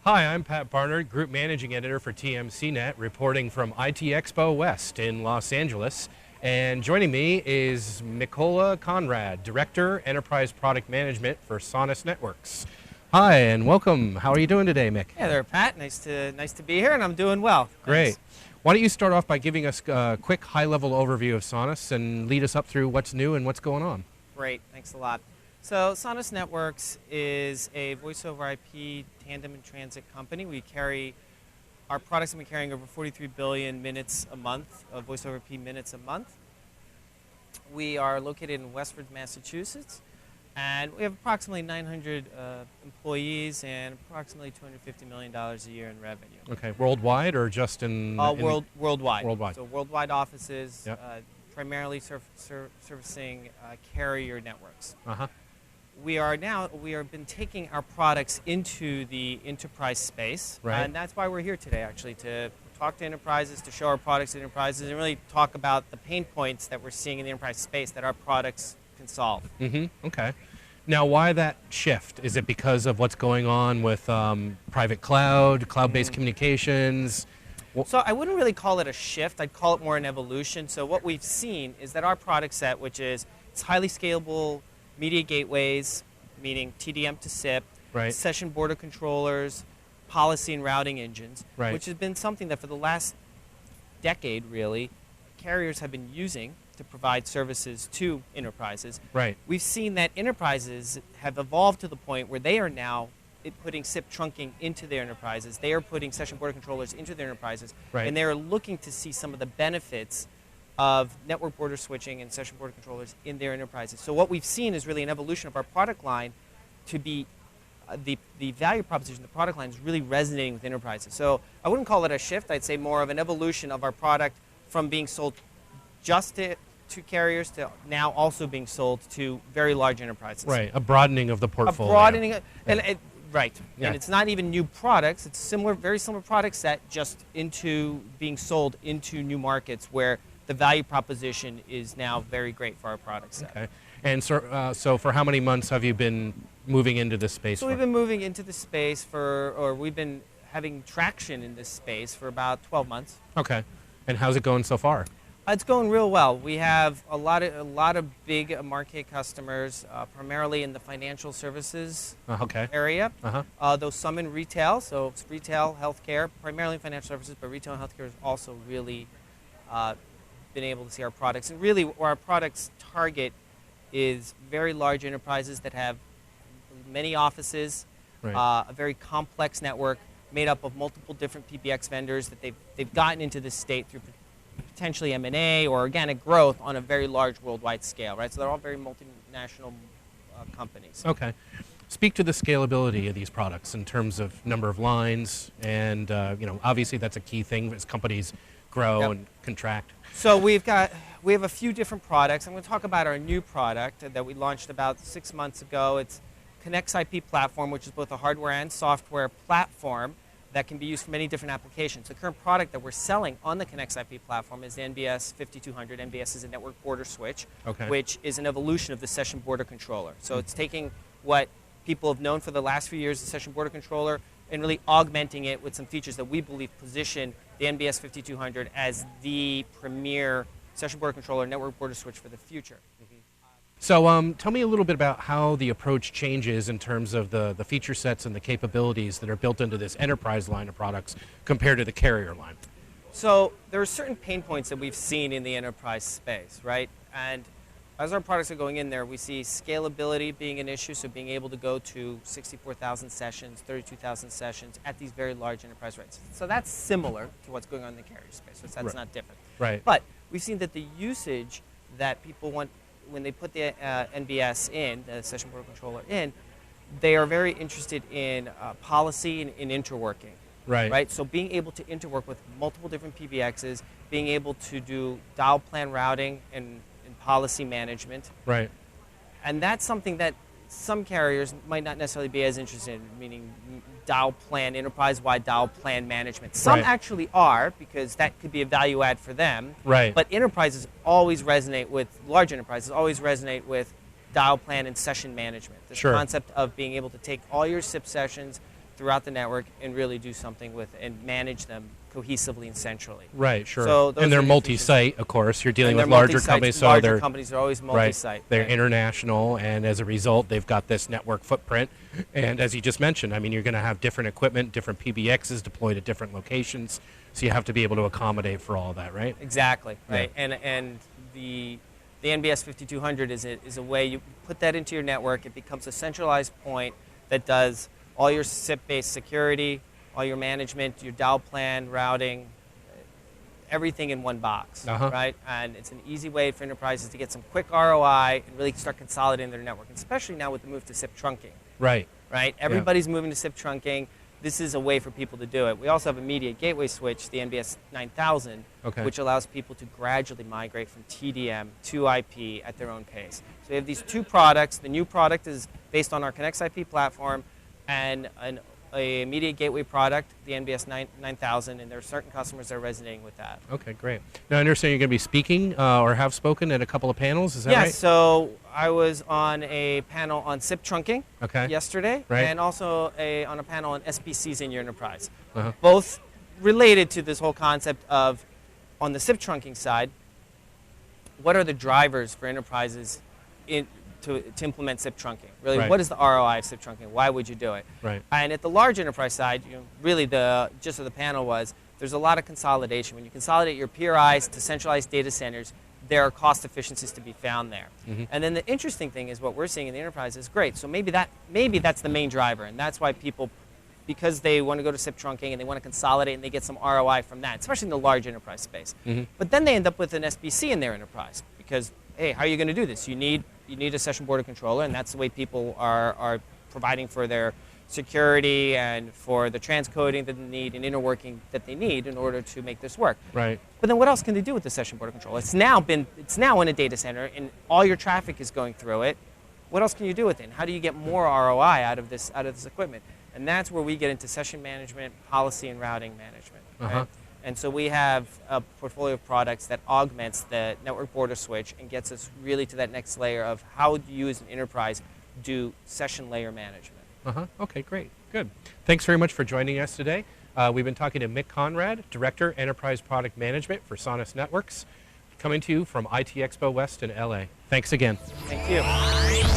Hi, I'm Pat Barnard, Group Managing Editor for TMCnet, reporting from IT Expo West in Los Angeles. And joining me is Mykola Konrad, Director, Enterprise Product Management for Sonus Networks. Hi, and welcome. How are you doing today, Mick? Hey there, Pat. Nice to be here, and I'm doing well. Great. Thanks. Why don't you start off by giving us a quick high-level overview of Sonus and lead us up through what's new and what's going on. Great. Thanks a lot. So Sonus Networks is a voice-over IP tandem and transit company. We carry our products have been carrying over 43 billion minutes a month of voice-over IP minutes a month. We are located in Westford, Massachusetts, and we have approximately 900 employees and approximately $250 million a year in revenue. Okay, worldwide or just in worldwide? Worldwide. So worldwide offices, Yep. primarily servicing carrier networks. Uh-huh. We have been taking our products into the enterprise space, Right. and that's why we're here today, actually, to talk to enterprises, to show our products to enterprises, and really talk about the pain points that we're seeing in the enterprise space that our products can solve. Mm-hmm. Okay. Now, why that shift? Is it because of what's going on with private cloud, cloud-based communications? So I wouldn't really call it a shift. I'd call it more an evolution. So what we've seen is that our product set, which is it's highly scalable media gateways, meaning TDM to SIP, Right. session border controllers, policy and routing engines, Right. which has been something that for the last decade, really, carriers have been using to provide services to enterprises. Right. We've seen that enterprises have evolved to the point where they are now putting SIP trunking into their enterprises. They are putting session border controllers into their enterprises. Right. And they're looking to see some of the benefits of network border switching and session border controllers in their enterprises. So what we've seen is really an evolution of our product line to be the value proposition, the product line is really resonating with enterprises. So I wouldn't call it a shift. I'd say more of an evolution of our product from being sold just to carriers to now also being sold to very large enterprises. Right. A broadening of the portfolio. A broadening, Yeah. right. Yeah. And it's not even new products. It's very similar product set, just into being sold into new markets where the value proposition is now very great for our product set. Okay. And so for how many months have you been moving into this space? So we've been moving into the space we've been having traction in this space for about 12 months. Okay. And how's it going so far? It's going real well. We have a lot of big market customers, primarily in the financial services Okay. area. Uh-huh. Though some in retail, so it's retail, healthcare, primarily financial services, but retail and healthcare has also really been able to see our products. And really, where our products target is very large enterprises that have many offices, Right. a very complex network made up of multiple different PBX vendors that they've gotten into this state through potentially M&A or organic growth on a very large worldwide scale, right? So they're all very multinational companies. Okay. Speak to the scalability of these products in terms of number of lines, and obviously that's a key thing as companies grow Yep. and contract. So we have a few different products. I'm going to talk about our new product that we launched about 6 months ago. It's Connect's IP platform, which is both a hardware and software platform that can be used for many different applications. The current product that we're selling on the Connect's IP platform is the NBS 5200. NBS is a network border switch, Okay. which is an evolution of the session border controller. So it's taking what people have known for the last few years, the session border controller, and really augmenting it with some features that we believe position the NBS 5200 as the premier session border controller network border switch for the future. So tell me a little bit about how the approach changes in terms of the feature sets and the capabilities that are built into this enterprise line of products compared to the carrier line. So there are certain pain points that we've seen in the enterprise space, right? And as our products are going in there, we see scalability being an issue, so being able to go to 64,000 sessions, 32,000 sessions at these very large enterprise rates. So that's similar to what's going on in the carrier space, so that's Right. not different. Right. But we've seen that the usage that people want when they put the NBS in, the session border controller in, they are very interested in policy and in interworking. Right. Right? So being able to interwork with multiple different PBXs, being able to do dial plan routing and policy management. Right. And that's something that some carriers might not necessarily be as interested in, meaning dial plan, enterprise-wide dial plan management. Some Right. actually are, because that could be a value add for them. Right. But enterprises always resonate with, large enterprises always resonate with dial plan and session management. This Sure. concept of being able to take all your SIP sessions, throughout the network and really do something with and manage them cohesively and centrally. Right, sure. So those and they're are the multi-site, of course. You're dealing And with they're larger multi-site. companies, so Larger they're companies are always multi-site. right. They're right. international, and as a result, they've got this network footprint. And as you just mentioned, I mean, you're going to have different equipment, different PBXs deployed at different locations, so you have to be able to accommodate for all that, right? Exactly. Yeah. Right. And the NBS 5200 is a way you put that into your network. It becomes a centralized point that does all your SIP-based security, all your management, your dial plan, routing, everything in one box, right? And it's an easy way for enterprises to get some quick ROI and really start consolidating their network, especially now with the move to SIP trunking. Right. Right? Everybody's moving to SIP trunking. This is a way for people to do it. We also have a media gateway switch, the NBS 9000, which allows people to gradually migrate from TDM to IP at their own pace. So we have these two products. The new product is based on our Connects IP platform, and a media gateway product, the NBS 9000, and there are certain customers that are resonating with that. Okay, great. Now, I understand you're going to be speaking or have spoken at a couple of panels, is that right? Yeah, so I was on a panel on SIP trunking yesterday, and also on a panel on SBCs in your enterprise. Both related to this whole concept of, on the SIP trunking side, what are the drivers for enterprises to implement SIP trunking? Really, what is the ROI of SIP trunking? Why would you do it? Right. And at the large enterprise side, really the gist of the panel was there's a lot of consolidation. When you consolidate your PRIs to centralized data centers, there are cost efficiencies to be found there. And then the interesting thing is what we're seeing in the enterprise is great. So maybe that's the main driver, and that's why people, because they want to go to SIP trunking and they want to consolidate and they get some ROI from that, especially in the large enterprise space. But then they end up with an SBC in their enterprise because, hey, how are you going to do this? You need a session border controller, and that's the way people are providing for their security and for the transcoding that they need and interworking that they need in order to make this work. Right. But then what else can they do with the session border controller? It's now in a data center, and all your traffic is going through it. What else can you do with it? How do you get more ROI out of this equipment? And that's where we get into session management, policy, and routing management. Right? And so we have a portfolio of products that augments the network border switch and gets us really to that next layer of how do you as an enterprise do session layer management. Okay, great. Good. Thanks very much for joining us today. We've been talking to Mick Konrad, Director, Enterprise Product Management for Sonus Networks, coming to you from IT Expo West in LA. Thanks again. Thank you.